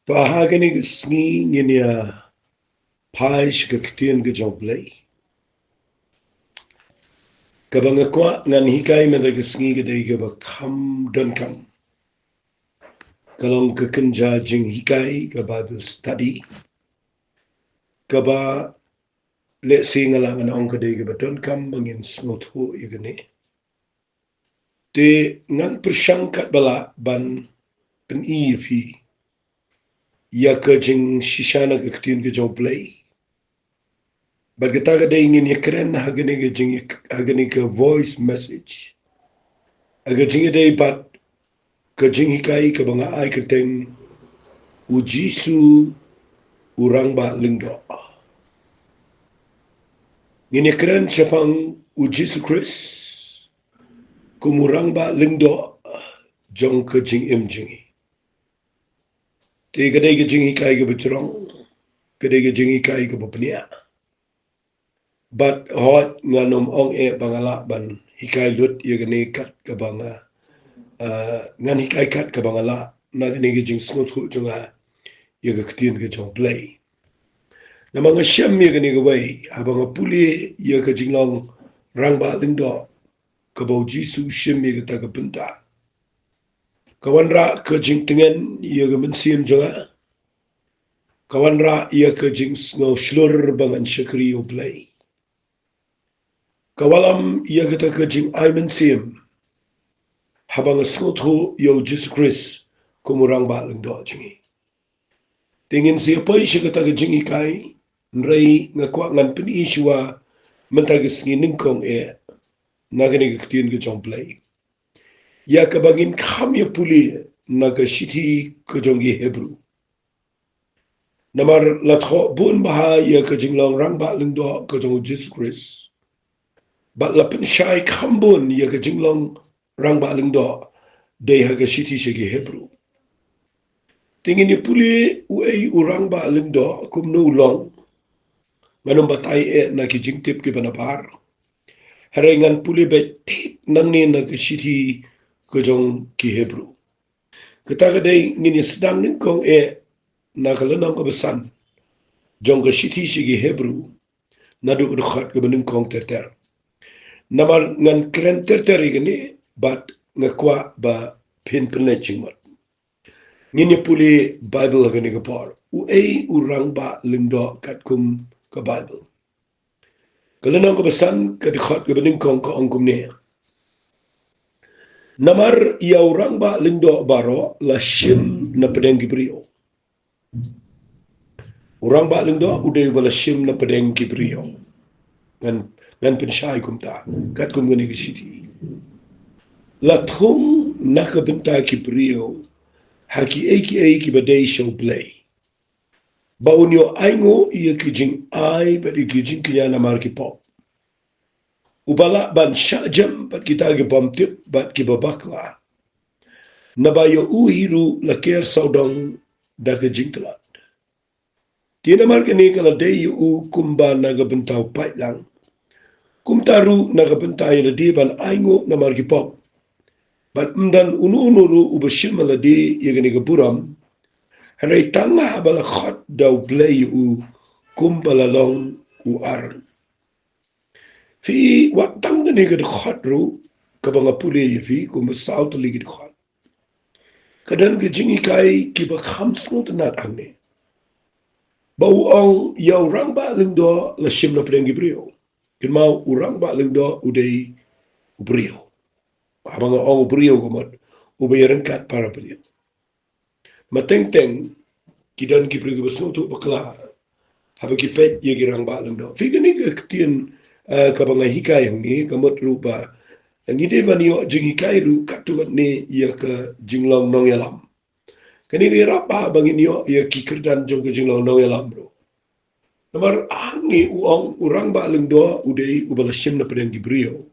Pahagani sngi nginia paish ke ktien ke joblay. Kabanga kwa ngan hikai menda ke sngi ke dai ke ba kam don kam. Kalong ke kenja jing hikai ke Bible study. Kaba le singala ngan ong ke dai ke ba don kam bangin sngot ho igane. Te ngan persangkat bala ban pen fi. Ya ke jing shishana ke ktien ke joblay. Bagataga day ingin yakren hagani ka voice message. Aga jingi day bat ka jingi kai ka banga ay kateng ujisu urang ba lingdo. Ngin yakren siapang ujisu Chris kumurang ba lingdo jong ka jing im jingi. Te kadai ka jingi kai ka becerong, kadai ka jingi kai ka bapnia. But hot nganom ong bangala ban hikai lut yagani kat ka banga ngan hikai kat ka bangala na gani ka jing sngot hu jonga yaga ktien ka jong play. Na mga siyam yagani ka way habang puli yaga ka jing long rang ba lingdo ka bau jisu siyam yaga taga punta. Kawanra ka jing tingen yaga mansiyam jonga. Kawanra yaga ka jing sngaw shlur bangan syakri yo play. Kawalam yaga ta ka jing ay mansiyam habang sngot hu yo Jesus Christ kumurang ba lingdo jingi. Tingin siya po siya kataga jingi kai nray nga kwa ngan piniiswa mentagas nginingkong naganig ktien ka jong play. Ya kabagin kamya puli nagashiti ka jongi Hebrew. Namar latho bun baha ya ka jinglong rang ba lingdo ka jong Jesus Christ. Bat lapin syai kambun ya ka jinglong rang ba lingdo day hagashiti siya Hebrew. Tingin ni puli uay urang ba lingdo kum no long. Manong batay na kijingtip ki banapar. Harengan puli betit nang ni na kishiti kajong ki Hebrew. Kataga day ngini sedang ningkong na kalanang kabasan. Jong kishiti si Hebrew. Nadu udukhat ka baningkong terter. Namar ngan kren terter igani bat ngakwa ba pinpinleching mat. Ngini puli Bible hagani kapar. Uay urang ba lingdo katkum ka Bible. Kalanang kabasan kadikhat ka baningkong ka ongkum niya. Namar ia urang ba lingdo baro la shim na pedeng kibrio. Urang ba lingdo uday wala shim na pedeng kibrio. Ngan pensyai kumta. Kat kum gani kisiti. Lathong nakabenta kibrio. Haki eki badai show play. Baunyo aingo iya kijing ay pati kijing kinya namar ki pop. Ubala ban syajam pat kita ke bamtip bat ki babakla. Nabayo uhiru lakir saudang da ke jingtelat. Tina markani kala dayu kumba nagabentau paitlang. Kumtaru nagabentai ladi ban aingo namar ki pop. Bat mdan unu-unuru ubashim ladi yagani gaburam. Haray tanga bala khot daw blayu kumbala long aran. Fi watang gani gad khot ru kabanga puli fi kumbasaw tali gad khot. Kadan ka jingi kai kiba khamsngot nat angne. Bau ong yaw rang ba lingdo la shim na pedeng gibrio. Kinmau urang ba lingdo uday ubrio. Habang ong ubrio kumot ubayaran kat para pedeng. Mateng-teng kidan gibrio gibasnutu bakla. Habang kipet yagirang ba lingdo. Fi gani ka ktien kabanga hikai hangi kamot rupa. Ang hindi man yo jingi kairu katumat ni ya ka jinglong nong yalam. Kani rapa bangin yo ya kikirdan jong ka jinglong nong yalam bro. Namar hangi uong urang ba lingdo uday ubalasim na pedang gibrio.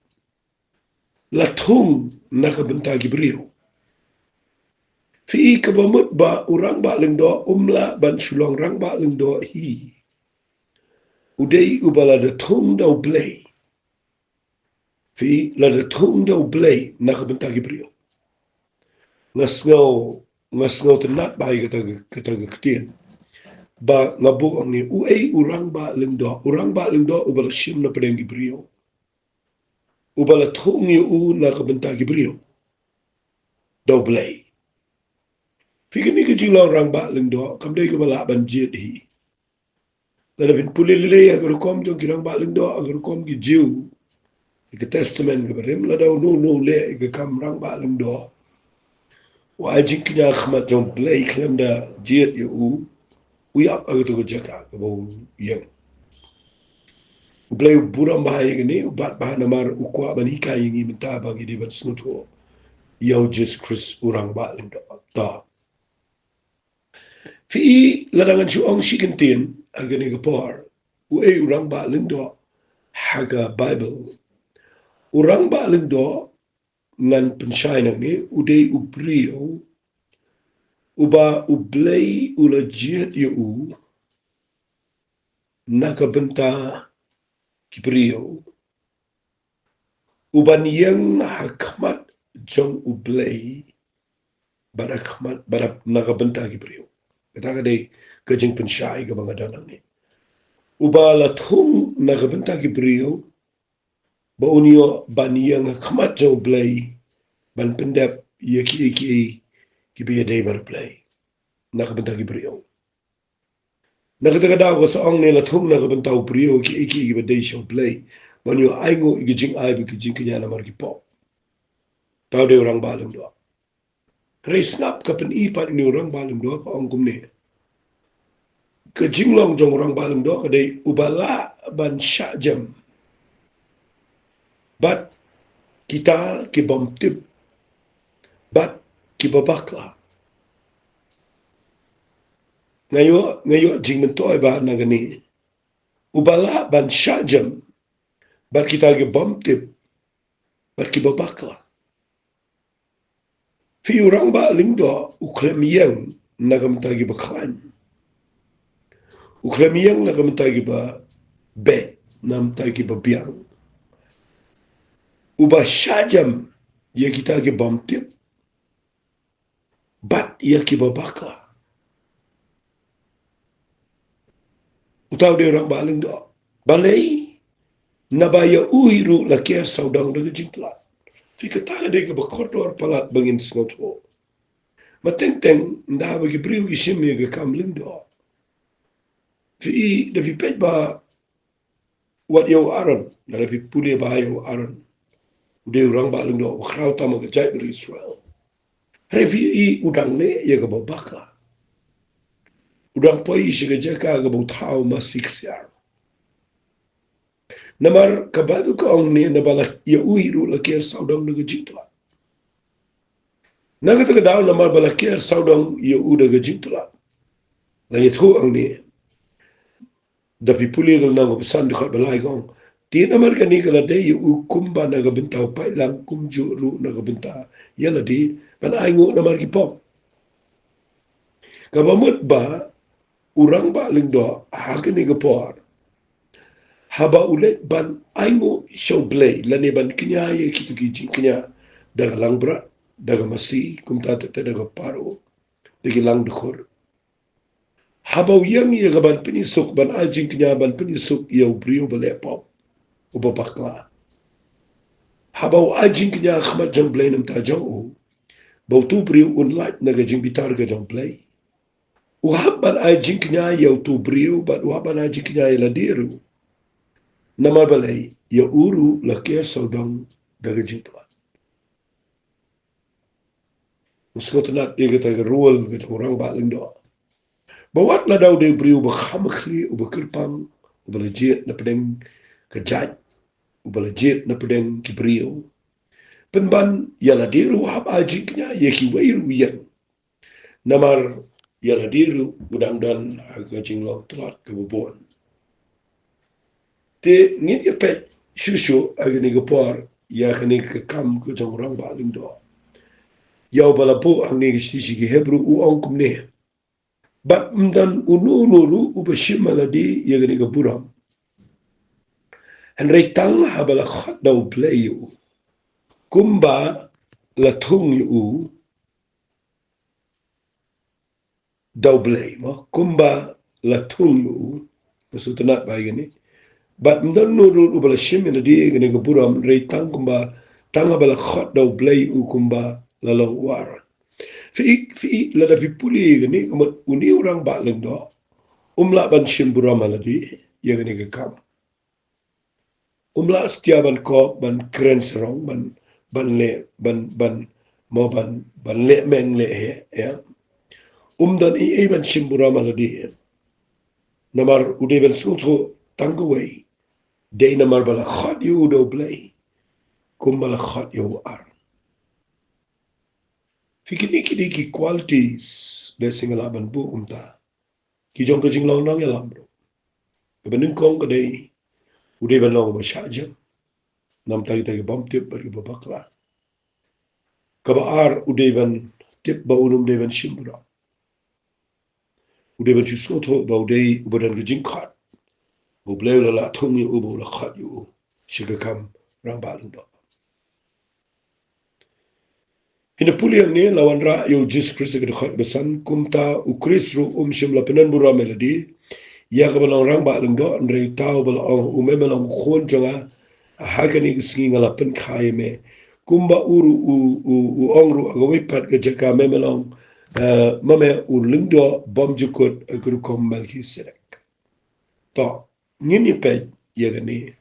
Latung nakabenta gibrio. Fi kabamut ba urang ba lingdo umla ban sulong rang ba lingdo hi. Uday ubala da tung daw blay. Fi la da tung daw blay nakabenta gibrio. Ngasngaw ngas tenat bai kata ketien ba ngabu ang ni uai urang ba lingdo ubal shim na pedeng gibrio ubal thung yu na kabenta gibrio doblay fikini ke jilo rang ba lingdo kamdei ke bala ban jet hi la bin pulile agar kom jong kirang ba lingdo agar kom gi jiu ke testament ke berem la daw no le ke kam rang ba lingdo wa jinknya khmat jong play klem da jet yu uyap agar to jaka ke bo yang Blay buram bahaya gini, ubat bahan namar ukwa banika yang ini minta bagi di bat snutu. Yau just Chris urang ba lindo ta. Fi larangan suong sikintin agani gapar. Ue urang ba lindo haga Bible. Urang ba lindo ngan pensyainan ni udai ubrio uba ublay ulajit yu nakabenta kibrio uban yang hakmat jong ublay badak mat badak nakabenta kibrio kata kadai kajing pensyai ke mga danang ni ubala thung nakabenta kibrio ba unyo ban yang hakmat jong ublay ban pendap yaki kibiya day bar play nakabenta kibrio nakatagada ko sa ong nila thung nakabenta kibrio ki day show play banyo aingo igijing ay bigijing kanya na markipo tao de orang balong do resnap kapan ipat ni orang balong do pa ong kumne ke jinglong jong orang balong do kadai ubala ban syajam bat kita ki bom tip bat ki babakla ngayo jing mentoy ba nagani ubala ban syajam bat kita ki bom tip bat ki babakla fi orang ba lingdo uklem yang nagam tagi baklan uklem yang nagam tagi ba be nam tagi ba biang uba syajam ya kita ke bom tip bat ya ki babakla utaw de orang baling do balai nabaya uhiru la kier saudang de jintla fi kata de ke bakotor palat bangin snotwo mateng nda ba ki briu ki shimye ke kamling do fi de fi pet ba wat yo aron na fi pule ba yo aron de orang baling do khrau tama ke jai Israel revi udang ne ya ke babakla udang poi shiga jaka ga butau ma 6 year namar kabadu ka ong ne na balak ya uhiru la kier saudang de jintla naga ta daw namar balak kier saudang ya u de jintla la yethu ang ne da pipuli dal na go pesan de balai gong tin namar ka ni kala de u kumba na ga bintau pai lang kumju ru na ga binta yala di ban aingo namar ki pop kabamut ba urang ba lingdo hakini gapor haba ulet ban aingo show play lani ban kinya ye kitu ki kinya daga langbra daga masi kumta te daga paro dagi lang dukhor haba yang ye gaban pinisuk ban ajing kinya ban pinisuk ye brio bale pop ubabakla haba ajing kinya khmat jang play nam ta jang bautu brio unlight naga jing bitar ga jang play uhaban ajing kinya ye tu brio bat uhaban ajing kinya ye ladiru nama balai ya uru la kia saudang daga jintwa uskot nat ye gata rual gata orang ba lindo bawat la daw de briu ba khamkhli u ba kirpang u ba lejet na pedeng ka jaj u ba lejet na pedeng ki briu penban ya la diru hab ajiknya ye ki weiru yang namar ya la diru udang dan aga jinglok telat ke bobon te ngin ye pet shushu agni gopor ya khani ka kam ko jong rang ba lindo yaw bala po ang ni shi ki hebru u onkum ne bat mdan ununuru u bashima ladi ya gni ga buram en reitang habala khat daw play u kumba la thung u double mo kumba la tungu maksudnya baik ini but mdan nuru ubala shim ina di gani ga buram rei tang kumba tanga bala khot double u kumba la long war fi la da pipuli gani kuma uni orang ba leng do umla ban shim buram ala di ya gani ga kam umla stia ban ko ban kren serong ban le ban mo ban le meng le he ya dan i ban shimbura maladi namar ude ben sutro tangaway de namar bala khat yu do blay kum bala khat yu ar fikini ki qualities de singala ban bu umta ki jong ka jing long nang yalam bro benin kong ka de ude ben long ba shaja nam tagi tagi bam tip bar ba bakla ka ba ar ude ben tip ba unum de ben shimbura ude ben sutro ba ude ubadan jing khat Ubleu la tungi ubu la khat yu shiga kam rang balung do. Ina puliang ni lawan ra yu jis krista ke khat besan kumta u krisru shim la penan bura melodi ya ka balang rang balung do ndre tau bala u me balang khon jonga hakani gisngi ngala pen khai me kumba uru u ongru agawi pat ke jaka me balang mame u lingdo bom jukut guru kom malki sedek. To ngini pe yagani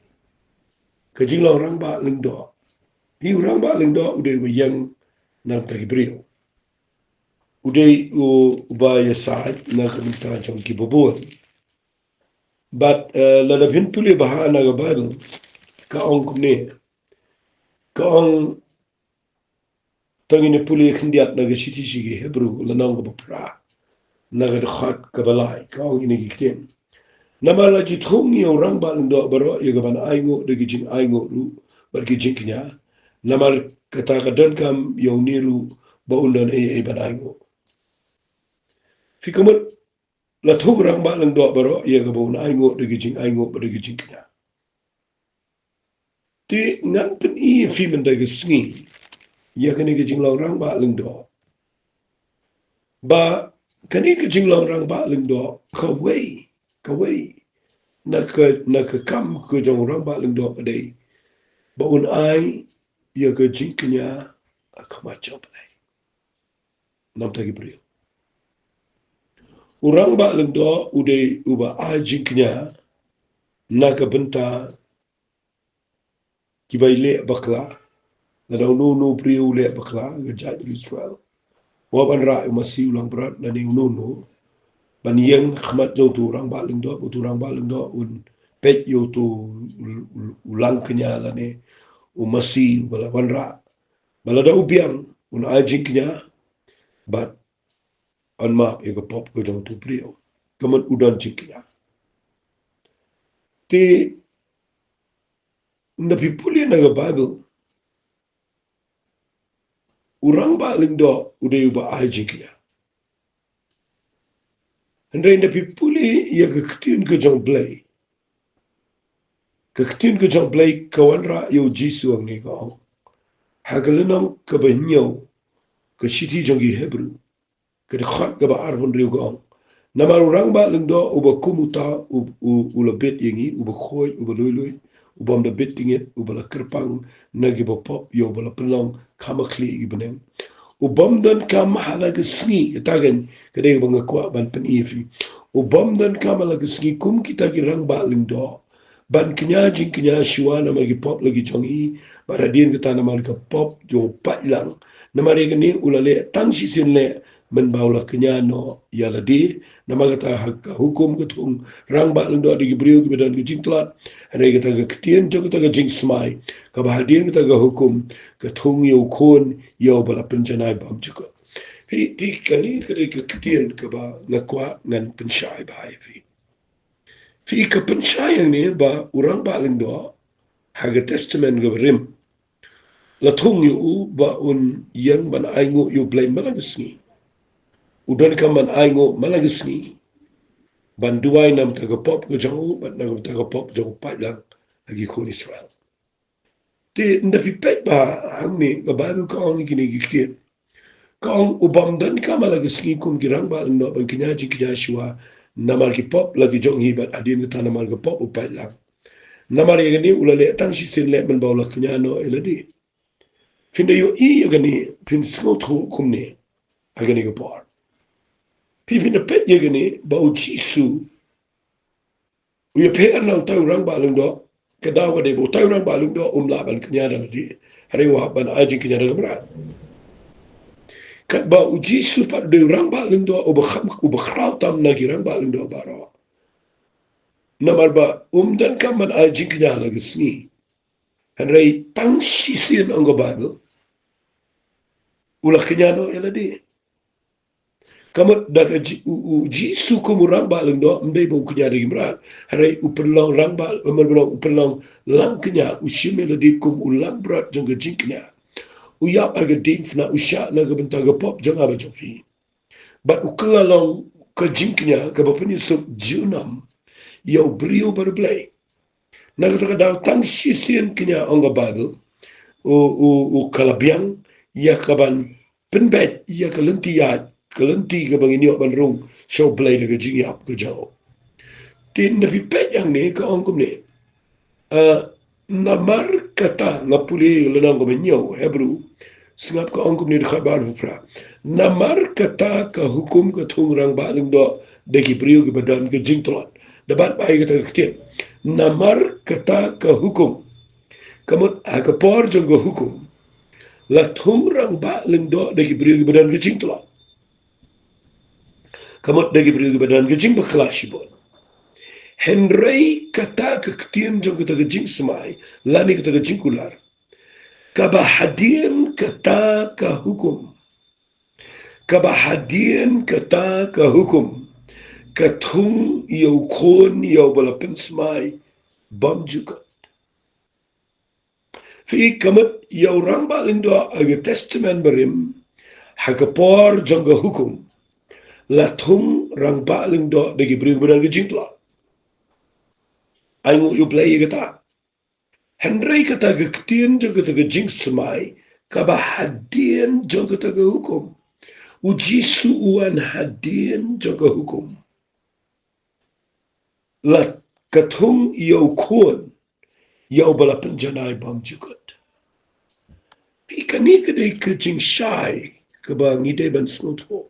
kajing orang ba lingdo hi orang ba lingdo ude we yang na tagibrio ude u ba ya sa na kamta chong ki bobo but la da bin puli ba na ga bible ka ong kumne ka ong tangine puli khindiat na ga shiti shigi hebru la nang ba pra na ga khat ka balai ka ong ini gikten namala ji thong yo rang ba lingdo baro ya ga ban aingo de gijing aingo ru bar gijing knya namar kata kadan kam yung niru ba undan e banango fikamut la thug rang ba lang do baro ye ga bon aingo de gijing aingo ba de gijing knya ti ngan pen i fi men de gisngi ye ga ni gijing lang rang ba lang do ba kani gijing lang rang ba lang do ka wei na ka kam ko jong rang ba lang do ba de ba un ai ye ga jing knya akama chop lai nam ta gibril Urang ba lengdo ude uba ajingnya naga benta kibai le bakla na no priu le bakla gajat Israel waban ra masih ulang berat na ning no ban yang khmat jo tu rang ba lengdo un pet yo tu ulang kenya la ne u masih bala ban ra bala da ubiang un ajingnya bat an ma ego pop go jong tu priu kaman udan jingnya ti na pipuli na Bible urang ba lindo ude uba ajikya andre na pipuli ya kaktin ke jong blay kawanra yo jisu ang ni ko hagalinam ka banyo ka shiti jongi hebru ka khat ka ba arbon riu ko namar urang ba lindo uba kumuta ula bet yengi uba khoy uba loy ubam da bettingit ubala kerpang nagi ba pop yo bala pelong kamakli ibnem ubam dan kam halaga sngi tagan kadai banga kwa ban pen ifi ubam dan kam halaga sngi kum kita girang ba lindo ban knya jing knya shwana magi pop lagi jongi baradien kita nama ka pop jo patlang namari gani ulale tang sisin le men baula kenya no yaladi nama kata hak hukum ketung rang ba lindo di gibriu gibedan gijing tlat hari kita ga ketien jo kita ga jing smai ka bahadien kita ga hukum ketung yo kon yo bala penjanai bam juga di kali kali ka ketien ka ba ngakwa ngan pensyai bahai fi ka pensyai ni ba urang ba lindo haga testament ga rim la thung yu ba un yang ban aingo yu blay malagasni udan ka man aingo malagasni ban duai nam taga pop go jangu ban nam taga pop jangu pa lang lagi kon Israel te nda fi pet ba hamni ga ba ka on gini giktian Kaong ubam dan kama lagi singi kum girang ba lendo ban kinya ji kinya shwa namar ki pop lagi jong hi bat adin ta namar ki pop upai lang namar ye gani ulale tang shi sin le ban bawla kinya no eladi finde yo I gani fin snot ho kum ne agani ko por pi fin pet ye gani ba u chi su u ye pe an nang tau rang ba lendo ka da wa de bo tau rang ba lendo la ban kinya da di hari wa ban ajin kinya da bra kat ba uji super de rang ba lindo o ba tam na girang ba lindo baro namar ba dan kaman ajing knya lagi sni hanrai tang sisin ang bible ula knya no eladi kamat daga uji suku murang ba lindo mbe bo knya ri mra hanrai uperlong rang ba uperlong lang knya ushime ladi kum ulang brat jang jingknya uyap aga na usha na gabenta ga pop janga ba jofi but ukalalong ka jinknya ka bapuni sok junam yau brio berblay na ka daw tang sisien knya onga bible o kalabiang ya kaban penbet ya kalenti ka bangini ban rung show blay ga jingyap ka jaw tin na pipet yang ne ka ongkum ne namar kata ngapuli lenang ko menyo hebrew singap ka ongkum ni khabar hufra namar kata ka hukum ka thungrang ba ling do degi brio ke badan ke jingtolot dapat bai ka takti namar kata ka hukum kamut aga por jong ka hukum la thungrang ba ling do degi brio ke badan ke jingtolot kamut degi brio ke badan ke jing bakhlashibon Henry kata kektian jong kata jing semai lani kata jing kular kabahadian kata ka hukum kabahadian kata ka hukum katung yau kon yau balapin semai bam juga fi kamat yau rang ba lindo aga testament berim hakapor jong ka hukum latung rang ba lindo dagi bring benar ke jing tla Aingu you play kata. Henry kata kektian jo kata ke jing semai kaba hadien jo kata ke hukum. Uji suuan hadien jo ke hukum. La katung yau kuan yau bala penjanai bam jukut. Pika ni kadai ke jing shai kaba ngide ban snut ho.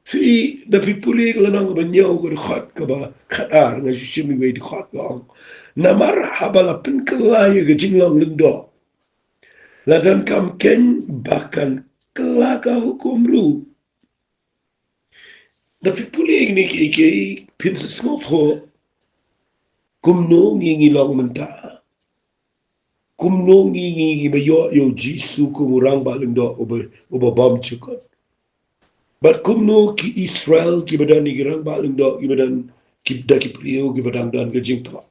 Fi da pipuli lanang ba nyaw ko khat ka ba khatar nga shimi we di khat gong namar habala pin kalaya ga jinglong lindo ladan kam ken bakan kelaka hukum ru da pipuli ni ki pin snot ho kumno ngi long menta kumno ngi ba yo jisu kumurang ba lindo oba bam chukot But kumno ki Israel ki badan ni girang baling do ki badan ki da ki priyo ki badan dan ke jing twa.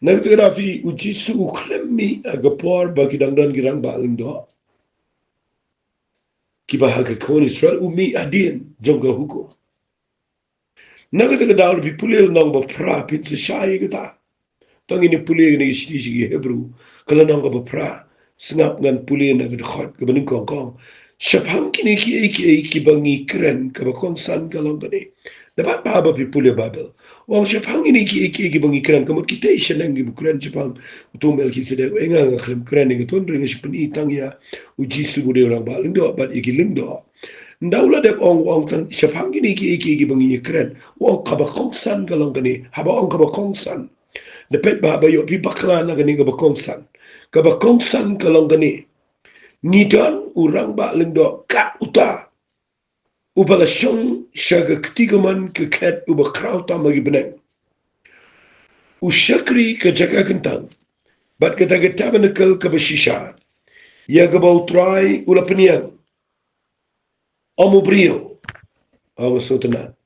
Nagtira fi uji su uklemmi agapor ba ki dan girang baling do. Ki ba ka kon Israel umi adin jongga hukum. Nagtira dawl bi pulil nang ba pra pin se shai gata. Tang ini pulil ni shi Hebrew kala nang ba pra sngap ngan pulil na khot ke baning kong Syapang kini ki bangi keren ka bakong san kalong kani. Dapat pa ba pipuli babel. Wang syapang ini ki bangi keren kamot kita isya nang gibukuran syapang utumbel ki sedek enga nga krim keren nga tuan ringa syapang itang ya uji subude orang baling do bat iki lindo. Ndaula dek ong tan syapang kini ki bangi keren. Wang kabakong san kalong kani. Haba ong kabakong san. Dapat ba ba yo pi bakla na kani kabakong san. Kabakong san kalong kani. Nidan urang ba lendo kat uta ubala syong syaga ketiga man ke kat uba krauta magi benang usyakri ke jaga kentang bat kata kata benekal ke besisha ya gabau try ula peniang omu brio awa sotana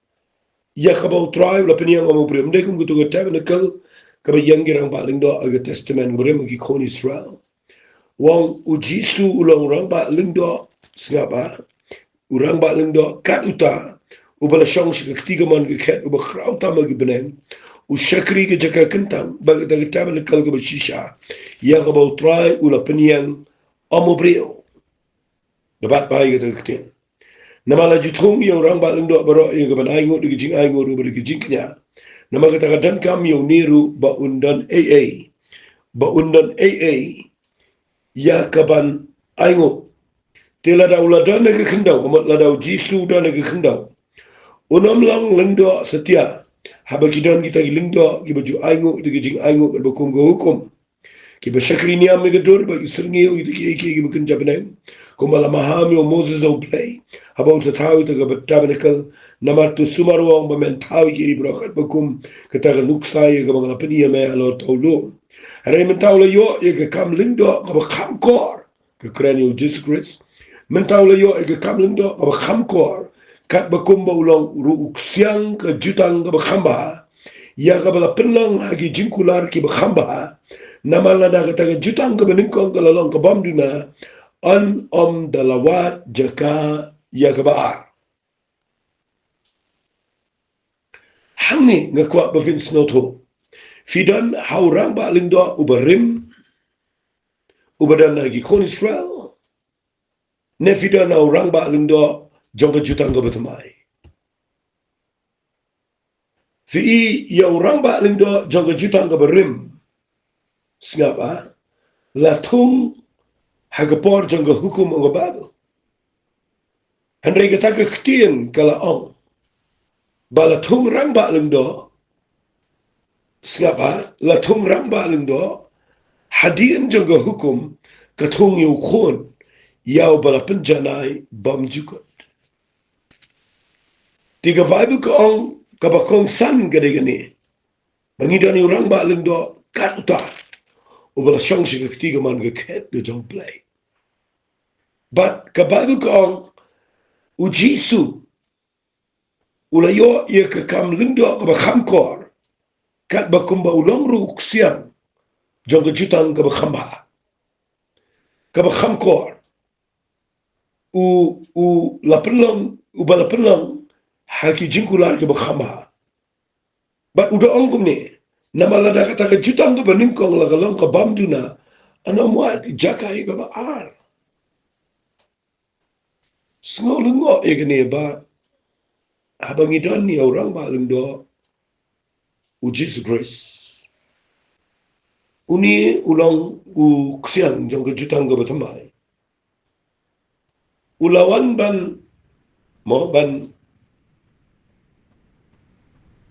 ya gabau try ula peniang omu brio mdekum kutu kata benekal ke bayang girang ba lendo aga testament gure magi kon Israel Wang ujisu ulang orang ba lindo sengapa orang ba lindo kat uta ubala syong ketiga man ke kat uba krauta magi beneng usyakri ke jaka kentang bagi kita menekal ke bersisha ya kabau try ula peniang omo brio dapat bai kita ketian nama la jutung yo orang ba lengdo baro yo gaban ai ngot digijing ai ngot ru digijing knya nama kata kadan kam yo niru ba undan ya kaban ai ngot tela da uladan ke kendau amat ladau jisu dan ke kendau unam lang lengdo setia habakidan kita lengdo ki baju ai ngot digijing ai ngot bakum go hukum ki bashakri niam me gadur ba isrngi yo ki bukan jabnai kumbala mahami o Moses o play habang sa tao ito ka tabernacle namar tu sumarwang ba men tao ki ibrokat bakum kata ka nuksay ka mga lapaniya me alor taulo haray men tao la yo ka kam lingdo ka ba kam kor ka kreni o Jesus Christ men tao la yo ka kam lingdo ka ba kam kor kat bakum ba ulang ruuksiyang ka jutang ka ba kamba ya ka ba penlang hagi jingkular ki ba kamba namala na kata ka jutang ka ba ningkong ka lalong ka bamduna an om dalawat jaka ya kabar hangi ngakwa bavin snoto fidan haurang ba lingdo ubarim ubadan lagi kon Israel ne fidan haurang ba lingdo jongga jutang ga batamai fi ya urang ba lingdo jongga jutang ga barim singapa latung hagapor jangga hukum ang Bible. Henry kata kektian kala ong balatung rang ba lengdo siapa latung rang ba lengdo hadian jangga hukum katung yu khon yau bala penjanai bam jukut. Tiga Bible ka ong kabakong san gade gani mangidan yu rang ba lengdo kat utar ubala syong siya ketiga man gaket de jong play. But kabago kong ujisu ulayo ia kakam lindo kabakhamkor kat bakumba ulong ruk siang jong kejutang kabakhamkor u lapelong ubalapenong haki jingkular kabakhamba. But udah ongkum ni nama lada kata kejutang kabaningkong lagalong kabamduna anamuat jakai kabaar. Sengaw lengok ya kini ba habang idan ni orang ba lengdo Jesus Christ uni ulang u ksiang jang kejutang ga batamai ulawan ban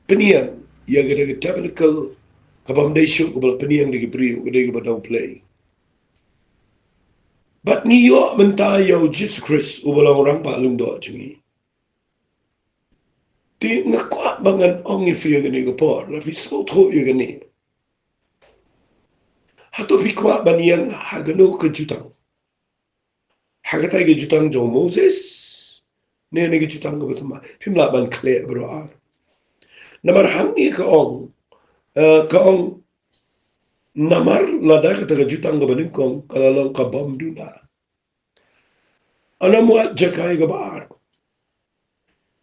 peniang ya gada tabernacle kabam desyo ko bala peniang di gibriu gada ga batang play. But niyo mentayo Jesus Christ ubalang orang pa lungdo jungi. Ti ngakwa bangan ong ifiyo gani gapor, lapi sotho yo gani. Hato fikwa baniyang hagano kejutang. Hagatay kejutang jong Moses, ne kejutang gabatama. Pimla ban kle bro. Namarhangi kaong namar lada kata kejutang gabaningkong kalalong kabam duna. Anamuat jakai gabar.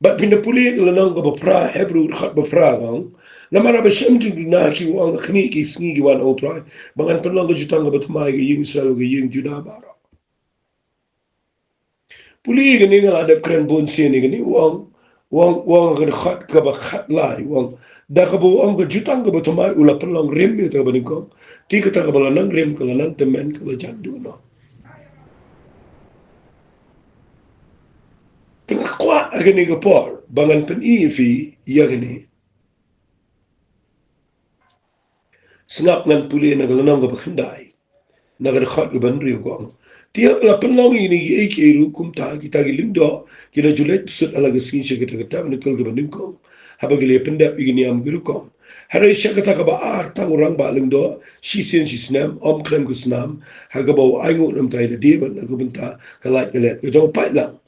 But pinapuli lanang gabapra Hebrew khat bapra gang. Namara bashem duna ki wang khni ki sngi wan outrai. Bangan penlang kejutang gabatmai ki ying sal ki ying juda bara. Puli gani ngalada kren bonsi ni gani wang kan khat gabakhat lai wang dakabu ang kejutang gabatmai ula penlang rem ni tabaningkong. Ti kata kabalanang rem kalanang temen kalajan duna. Tengah kuat agani gapor bangan pen ifi ya gani sengap ngan puli nagalanang gapakhandai nagadakhat gabandri gong tiap la penlang ini iki rukum ta kita gilindo kila julet sut ala gaskin shikita kata nikal gabandingkong habagili pendap igini am gurukong haray siya kata kabaar tang orang ba lindo sisen sisnam om krem kusnam hagabaw aingo nam tayo diban nagabunta kalat gajang pat lang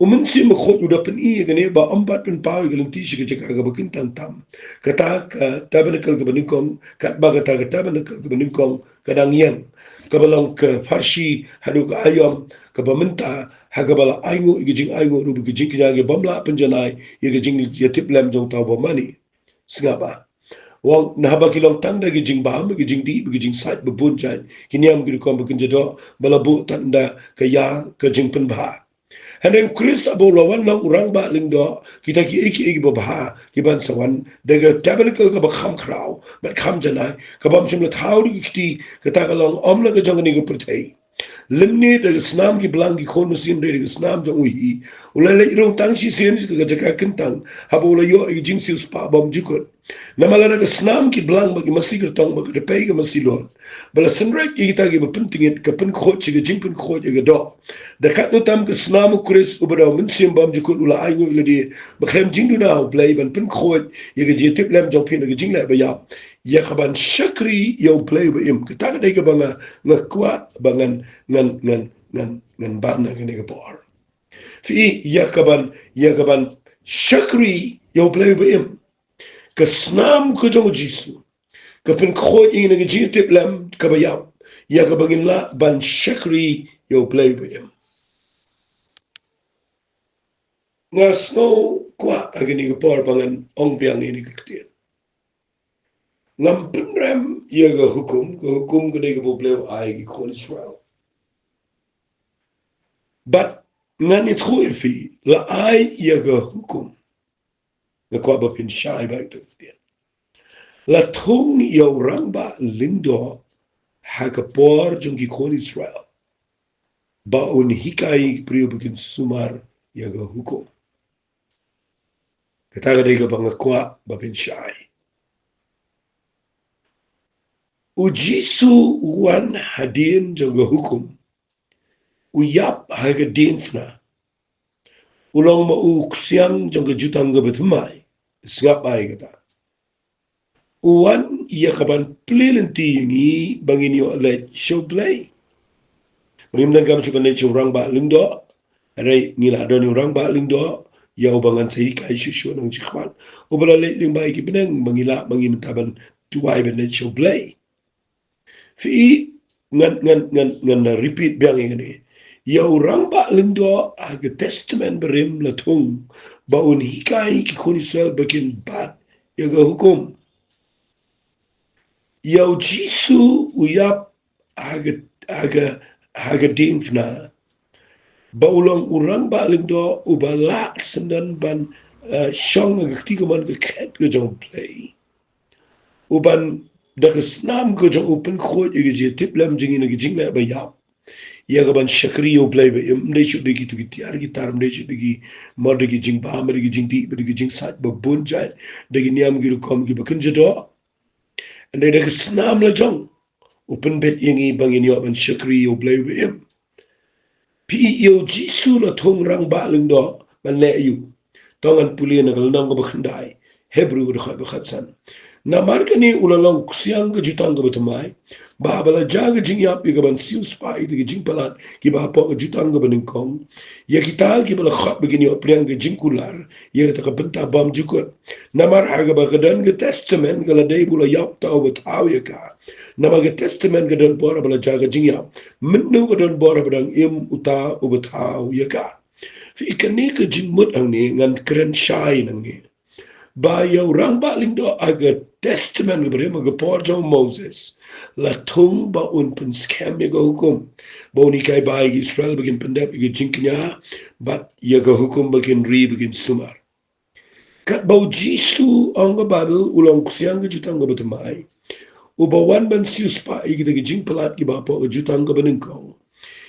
umunsi makhot udah pen gani ba ambat pen pawi galanti shi ke kaga bakin tam kata ka tabanakal gabaningkong kat ba kata tabanakal gabaningkong kadang yang kabalang ke farshi hadu ka ayam ka bamenta hagabala aingo igijing aingo rubu gijing kanya ge bamla penjanai igijing yatip lam jong taw ba mani singapa Wang nahaba kilong tanda gijing baham gijing di gijing sait bebun jai kiniam gidu kom bekin jado balabu tanda kaya kejing penbah. Heneng Chris abo lawan nang urang ba lingdo kita ki iki babaha ki ban sawan daga tabernacle ka bakham khrau bat kham janai ka bam simla thau ki kita kalong omla ka jangani ko pertai limni daga snam ki belang ki khon mesin daga snam jang uhi ulale irong tang si sen si daga jaka kentang habo la yo i jing sil spa bam jukut namala daga snam ki belang bagi masih kertong bagi depai ka masih lon bala senrek kita ki pentingit ka pen khot ci jing pen khot ga do dekat no tam ke snam Chris ubada mensim bam jukut ula ayu ila di bakhem jing du na play ban pen khot ye ga je tip lam jong pin ga jing la ba ya ya kaban syakri yo play ba im kita ga ga banga ngakwa bangan ngan bana ngene ga por fi ya kaban syakri yo play ba im ka snam ko jong jisu ka pen khot ing ga je tip lam ka ba ya ka bangin la ban syakri yo play ba im ngas no kwa agini ga por bangan ong biang ini ga ktir ngam penrem ia ga hukum ga dega bobleu ai gi kon Israel but ngan it khoir fi la ai ia ga hukum ga kwa ba pin shai ba to ktir la thong yo ramba lindo ha ga por jung gi kon Israel ba un hikai priyo bikin sumar ia ga hukum kata ga dega banga kwa ba pin shai Ujisu wan hadin jaga hukum. Uyap haga dinfna. Ulang ma uksiang jaga jutang ga betumai. Sngap ay kata. Uwan iya kaban plilenti yangi bangin yo alet show play. Mengimdan kam suka net rang ba lingdo. Aray ngila don rang ba lingdo. Yau bangan sahi kai shushu nang chikwan. Ubala let ling ba iki benang mangila mangim taban tuwai ben net show play. Fi ngan na repeat biang ini ya orang ba lindo aga testament berim latung baun hikai ki kunisel bakin bat ya ga hukum ya jisu uyap aga dingfna baulang orang ba lindo ubala sendan ban shong aga tiga man ga ket ga jong play uban dak snam ko jong open khot ye je tip lam jing ina jing na ba ya ya ga ban shakri yo play ba im dei chu degi tu tiar gitar dei chu degi mod degi jing ba ma degi jing di ba degi jing sat ba bun jai degi niam gi kom gi ba kun jado and dei dak snam la jong open bet yengi bangin yo ban shakri yo play ba im pi yo jisu la thong rang ba leng do ban le yu tongan puli na gal nang ba khandai hebrew de khat ba khatsan na markani ulalong siang ga jutang ga batamai ba bala jaga jing yap ga ban siu spai de jing palat ki ba po ga jutang ga baning kong ya kita ki bala khat begini opriang ga jing kular ya ta ka benta bam jukut na mar ha ga ba gadan ga testament ga la dei bula yap ta wa taw ya ka na ma ga testament ga dan bora bala jaga jing yap minnu ga dan bora badang im uta u taw ya ka fi ikani ka jing mut ang ni ngan kren shai nang ni ba ya orang ba lindo aga testament beri magapor jong Moses la tung ba un pen scam ya hukum ba uni kai ba Israel begin pendap ya jingknya bat ya hukum begin ri begin sumar kat ba jisu ang babel ulang kusiang ga jutang ga batamai ubawan ban sius pa igi de jing pelat ki ba po ga jutang ga beningkong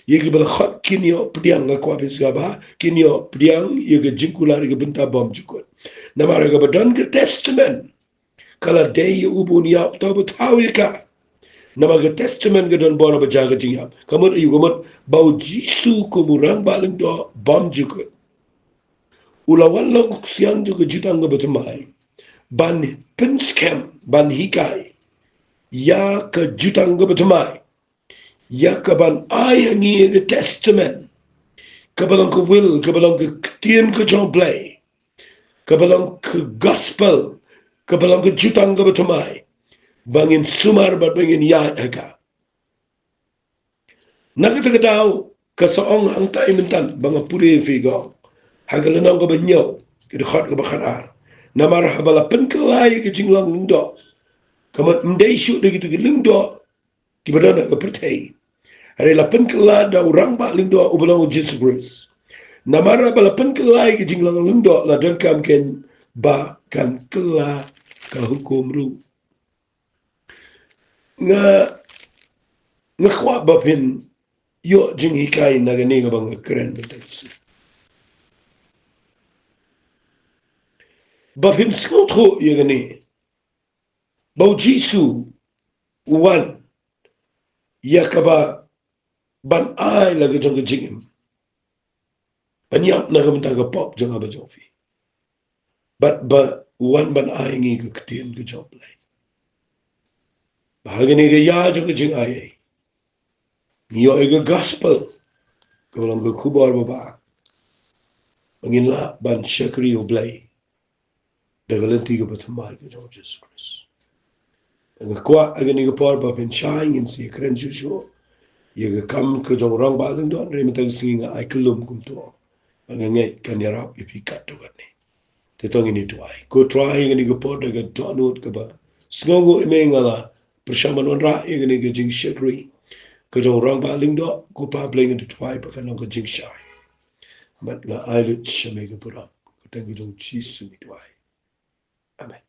ye ki bala khat kinyo pdiang ga kwa bis ga ba kinyo pdiang ye ga jingkular ga benta bom jukut namara ga badan ke testament kala day ubun ya to betaw ka namaga testament ga don bora ba jaga jinga kamot ayu kamot bau jisu ko murang baling do bom jukut ulawan lo siang juga jutang ga betamai ban pinscam ban hikai ya ka jutang ga betamai ya ka ban ayangi ga testament kabalang ka will kabalang ka tien ka jong play kabalang ke gospel, kabalang ke jutang ke betumai, bangin sumar bat bangin yad haka. Nakita tahu kasaong ang taimentan banga puri figo, hagalanang ke banyaw, kidakhat ke bakhanar, namar habala penkelai ke jinglang ndo, Kamat mendai syuk de gitu lingdo ki badana ka pertai. Are lapan kala da orang ba lingdo ubalang Jesus Christ. Namara ba lapan kala ki jinglang lingdo la dan kam ken ba kan kala ka hukum ru. Nga kwa ba pin yo jing hikai na gani nga bang keren betul. Ba pin skot ho ye gani. Bau Jisu wan ya kaba ban ai lagi jang jingim. Anyap na kamta ka pop jang aba jofi. But ba wan ban ai ngi ka ktien ka job lai. Bahagani ka ya jang jing ai. Niyo ay ka gospel. Kawalang ka kubar baba. Angin la ban syakri oblay. Dagalanti ka batamay ka jang Jesus Christ. Ang kwa agani ka par ba pin shine in si kren jusho. Yaga kam ka jang rang ba lang doon. Remitag singa ay kalum kum to. Ang ngay kanyarap ipikat to gani. Tetang ini tuai. Ko try ngani ko pod daga donut ka ba. Sngogo imengala persamaan ra ngani ka jing shakri. Ka jong rang ba ling do ko pa playing into tuai pa kanong ka jing shy. But nga ailut siya may ka pura. Ka tangi jong cheese sumi tuai. Amen.